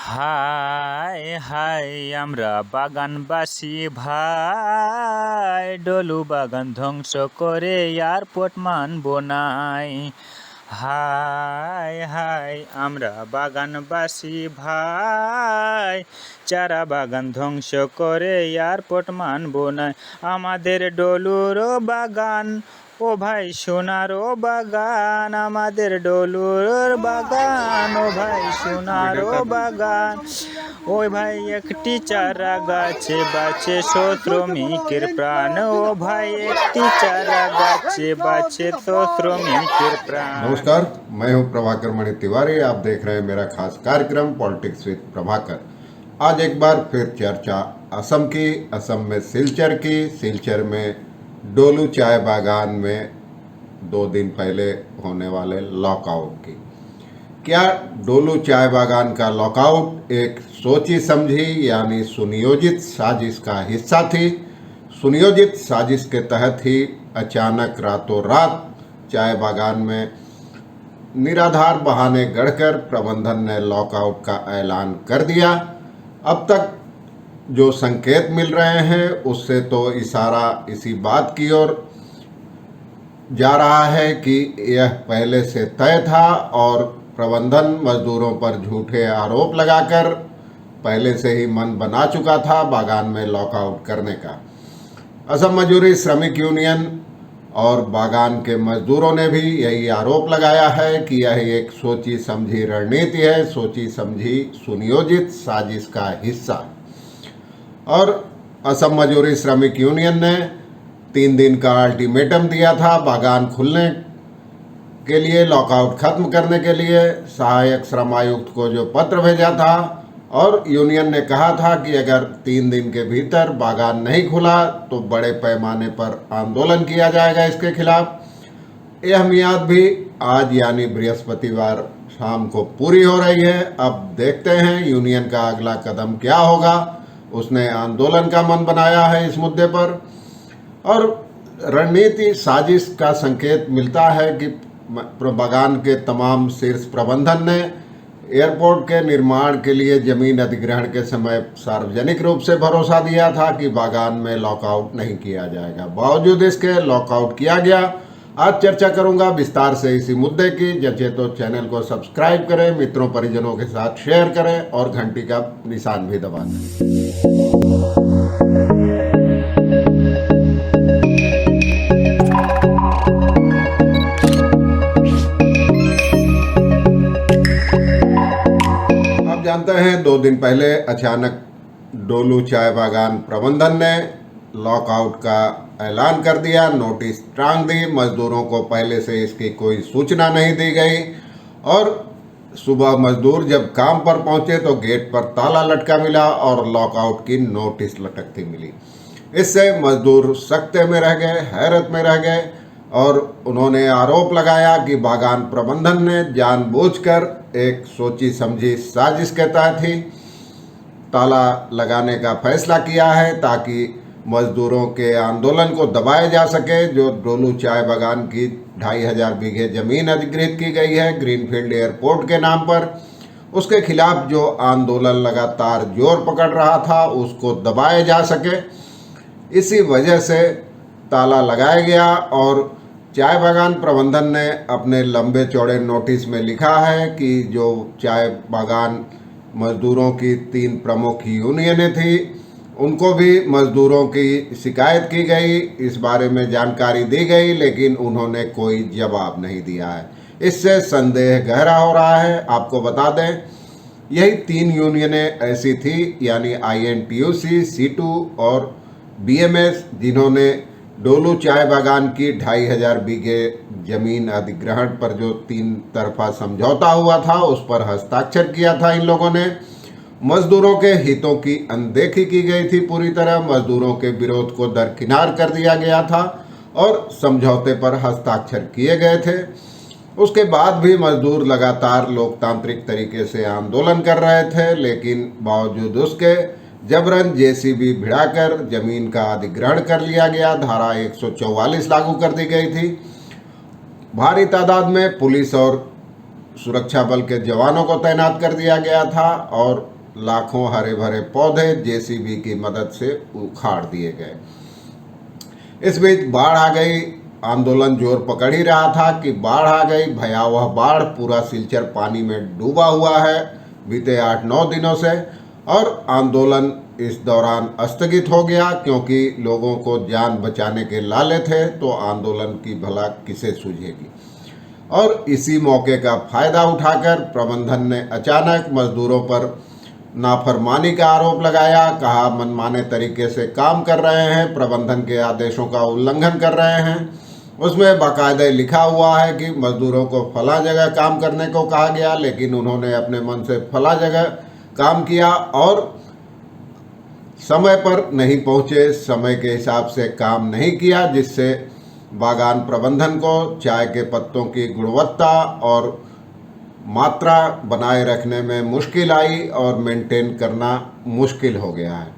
High high আমরা বাগানবাসী ভাই, ডলু বাগান ধ্বংস করে এয়ারপোর্ট মানবো নাই। হাই হাই আমরা বাগানবাসী ভাই, চারা বাগান ধ্বংস করে এয়ারপোর্ট মানবো নাই। আমাদের ডলুর বাগান ও ভাই সোনারও বাগান, আমাদের ডলুর বাগান ও ভাই সোনারও বাগান। ওই ভাই একটি চারা গাছে বাঁচে তো শ্রমিকের প্রাণ, ও ভাই একটি चारा गाचे बाचे तो श्रमिकेर प्राण। नमस्कार, मैं हूं प्रभाकर मणि तिवारी। आप देख रहे हैं मेरा खास कार्यक्रम पॉलिटिक्स विद प्रभाकर। आज एक बार फिर चर्चा असम की, असम में सिलचर की, सिलचर में डोलू चाय बागान में 2 दिन पहले होने वाले लॉकआउट की। क्या डोलू चाय बागान का लॉकआउट एक सोची समझी यानी सुनियोजित साजिश का हिस्सा थी? सुनियोजित साजिश के तहत ही अचानक रातों रात चाय बागान में निराधार बहाने गढ़कर प्रबंधन ने लॉकआउट का ऐलान कर दिया। अब तक जो संकेत मिल रहे हैं उससे तो इशारा इसी बात की ओर जा रहा है कि यह पहले से तय था और प्रबंधन मजदूरों पर झूठे आरोप लगाकर पहले से ही मन बना चुका था बागान में लॉकआउट करने का। असम मजदूरी श्रमिक यूनियन और बागान के मजदूरों ने भी यही आरोप लगाया है कि यह एक सोची समझी रणनीति है, सोची समझी सुनियोजित साजिश का हिस्सा। और असम मजदूरी श्रमिक यूनियन ने 3 दिन का अल्टीमेटम दिया था बागान खुलने के लिए, लॉकआउट खत्म करने के लिए। सहायक श्रम आयुक्त को जो पत्र भेजा था और यूनियन ने कहा था कि अगर 3 दिन के भीतर बागान नहीं खुला तो बड़े पैमाने पर आंदोलन किया जाएगा इसके खिलाफ। यह मियाद भी आज यानी बृहस्पतिवार शाम को पूरी हो रही है। अब देखते हैं यूनियन का अगला कदम क्या होगा। उसने आंदोलन का मन बनाया है इस मुद्दे पर और रणनीति साजिश का संकेत मिलता है कि बागान के तमाम शीर्ष प्रबंधन ने एयरपोर्ट के निर्माण के लिए जमीन अधिग्रहण के समय सार्वजनिक रूप से भरोसा दिया था कि बागान में लॉकआउट नहीं किया जाएगा। बावजूद इसके लॉकआउट किया गया। आज चर्चा करूंगा विस्तार से इसी मुद्दे की। जैसे तो चैनल को सब्सक्राइब करें, मित्रों परिजनों के साथ शेयर करें और घंटी का निशान भी दबा दें। जानते हैं 2 दिन पहले अचानक डोलू चाय बागान प्रबंधन ने लॉकआउट का ऐलान कर दिया, नोटिस टांग दी। मजदूरों को पहले से इसकी कोई सूचना नहीं दी गई और सुबह मजदूर जब काम पर पहुंचे तो गेट पर ताला लटका मिला और लॉकआउट की नोटिस लटकती मिली। इससे मजदूर सकते में रह गए, हैरत में रह गए और उन्होंने आरोप लगाया कि बागान प्रबंधन ने जानबूझकर एक सोची समझी साजिश के तहत ही ताला लगाने का फैसला किया है ताकि मजदूरों के आंदोलन को दबाया जा सके। जो डोलू चाय बागान की 2500 बीघे जमीन अधिग्रहित की गई है ग्रीनफील्ड एयरपोर्ट के नाम पर, उसके खिलाफ जो आंदोलन लगातार जोर पकड़ रहा था उसको दबाया जा सके, इसी वजह से ताला लगाया गया। और चाय बागान प्रबंधन ने अपने लंबे चौड़े नोटिस में लिखा है कि जो चाय बागान मजदूरों की 3 प्रमुख यूनियनें थी उनको भी मजदूरों की शिकायत की गई, इस बारे में जानकारी दी गई, लेकिन उन्होंने कोई जवाब नहीं दिया है। इससे संदेह गहरा हो रहा है। आपको बता दें यही 3 यूनियनें ऐसी थी यानी INTUC, C2 और BMS, जिन्होंने डोलू चाय बागान की 2500 बीघे जमीन अधिग्रहण पर जो 3 तरफा समझौता हुआ था उस पर हस्ताक्षर किया था। इन लोगों ने मजदूरों के हितों की अनदेखी की गई थी पूरी तरह, मजदूरों के विरोध को दरकिनार कर दिया गया था और समझौते पर हस्ताक्षर किए गए थे। उसके बाद भी मजदूर लगातार लोकतांत्रिक तरीके से आंदोलन कर रहे थे, लेकिन बावजूद उसके जबरन JCB भिड़ाकर जमीन का अधिग्रहण कर लिया गया। धारा 144 लागू कर दी गई थी। भारी तादाद में पुलिस और सुरक्षा बल के जवानों को तैनात कर दिया गया था और लाखों हरे भरे पौधे जेसीबी की मदद से उखाड़ दिए गए। इस बीच बाढ़ आ गई। आंदोलन जोर पकड़ ही रहा था कि बाढ़ आ गई। भयावह बाढ़, पूरा सिलचर पानी में डूबा हुआ है बीते 8-9 दिनों से, और आंदोलन इस दौरान स्थगित हो गया क्योंकि लोगों को जान बचाने के लाले थे, तो आंदोलन की भला किसे सूझेगी। और इसी मौके का फायदा उठाकर प्रबंधन ने अचानक मजदूरों पर नाफरमानी का आरोप लगाया। कहा मनमाने तरीके से काम कर रहे हैं, प्रबंधन के आदेशों का उल्लंघन कर रहे हैं। उसमें बाकायदे लिखा हुआ है कि मजदूरों को फला जगह काम करने को कहा गया, लेकिन उन्होंने अपने मन से फला जगह काम किया और समय पर नहीं पहुंचे, समय के हिसाब से काम नहीं किया, जिससे बागान प्रबंधन को चाय के पत्तों की गुणवत्ता और मात्रा बनाए रखने में मुश्किल आई और मेंटेन करना मुश्किल हो गया है।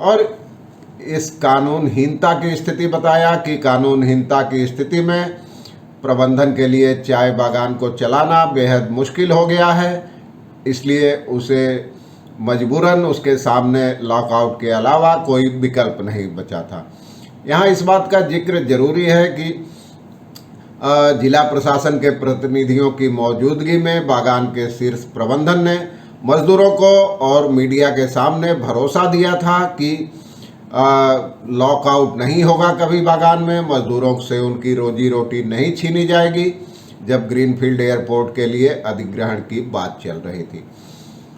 और इस कानूनहीनता की स्थिति बताया कि कानूनहीनता की स्थिति में प्रबंधन के लिए चाय बागान को चलाना बेहद मुश्किल हो गया है, इसलिए उसे मजबूरन उसके सामने लॉकआउट के अलावा कोई विकल्प नहीं बचा था। यहाँ इस बात का जिक्र जरूरी है कि जिला प्रशासन के प्रतिनिधियों की मौजूदगी में बागान के शीर्ष प्रबंधन ने मजदूरों को और मीडिया के सामने भरोसा दिया था कि लॉकआउट नहीं होगा कभी बागान में, मजदूरों से उनकी रोजी रोटी नहीं छीनी जाएगी, जब ग्रीनफील्ड एयरपोर्ट के लिए अधिग्रहण की बात चल रही थी।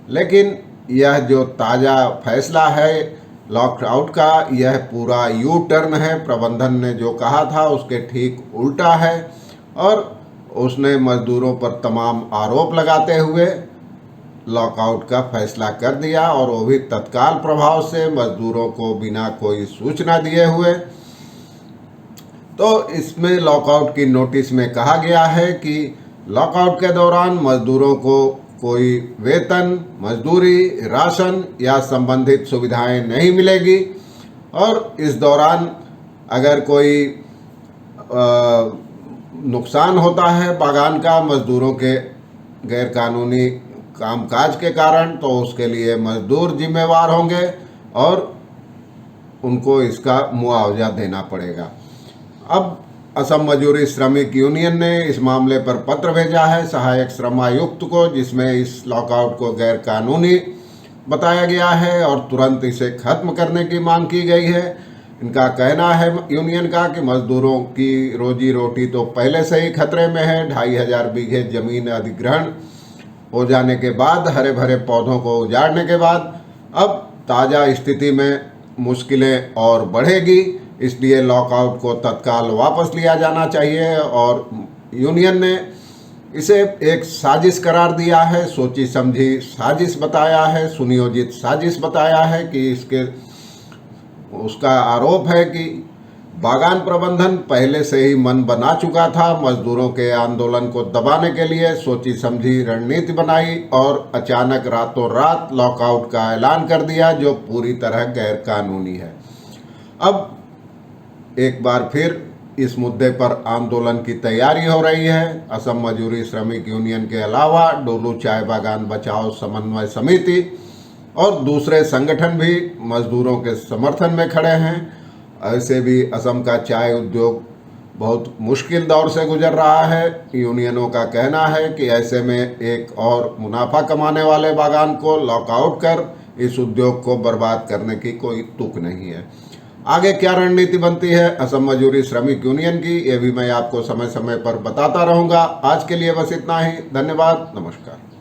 लेकिन यह जो ताज़ा फैसला है लॉकआउट का, यह पूरा यू टर्न है। प्रबंधन ने जो कहा था उसके ठीक उल्टा है और उसने मजदूरों पर तमाम आरोप लगाते हुए लॉकआउट का फैसला कर दिया, और वो भी तत्काल प्रभाव से, मजदूरों को बिना कोई सूचना दिए हुए। तो इसमें लॉकआउट की नोटिस में कहा गया है कि लॉकआउट के दौरान मजदूरों को कोई वेतन, मजदूरी, राशन या संबंधित सुविधाएं नहीं मिलेगी, और इस दौरान अगर कोई नुकसान होता है बागान का मजदूरों के गैरकानूनी कामकाज के कारण, तो उसके लिए मजदूर जिम्मेवार होंगे और उनको इसका मुआवजा देना पड़ेगा। अब असम मजदूरी श्रमिक यूनियन ने इस मामले पर पत्र भेजा है सहायक श्रम आयुक्त को, जिसमें इस लॉकआउट को गैर कानूनी बताया गया है और तुरंत इसे खत्म करने की मांग की गई है। इनका कहना है यूनियन का कि मजदूरों की रोजी रोटी तो पहले से ही खतरे में है। 2500 बीघे जमीन अधिग्रहण हो जाने के बाद, हरे भरे पौधों को उजाड़ने के बाद, अब ताज़ा स्थिति में मुश्किलें और बढ़ेगी, इसलिए लॉकआउट को तत्काल वापस लिया जाना चाहिए। और यूनियन ने इसे एक साजिश करार दिया है, सोची समझी साजिश बताया है, सुनियोजित साजिश बताया है कि उसका आरोप है कि बागान प्रबंधन पहले से ही मन बना चुका था मजदूरों के आंदोलन को दबाने के लिए, सोची समझी रणनीति बनाई और अचानक रातों रात लॉकआउट का ऐलान कर दिया, जो पूरी तरह गैर कानूनी है। अब एक बार फिर इस मुद्दे पर आंदोलन की तैयारी हो रही है। असम मजदूरी श्रमिक यूनियन के अलावा डोलू चाय बागान बचाओ समन्वय समिति और दूसरे संगठन भी मजदूरों के समर्थन में खड़े हैं। ऐसे भी असम का चाय उद्योग बहुत मुश्किल दौर से गुजर रहा है। यूनियनों का कहना है कि ऐसे में एक और मुनाफा कमाने वाले बागान को लॉकआउट कर इस उद्योग को बर्बाद करने की कोई तुक नहीं है। आगे क्या रणनीति बनती है असम मजदूरी श्रमिक यूनियन की, ये भी मैं आपको समय समय पर बताता रहूँगा। आज के लिए बस इतना ही। धन्यवाद, नमस्कार।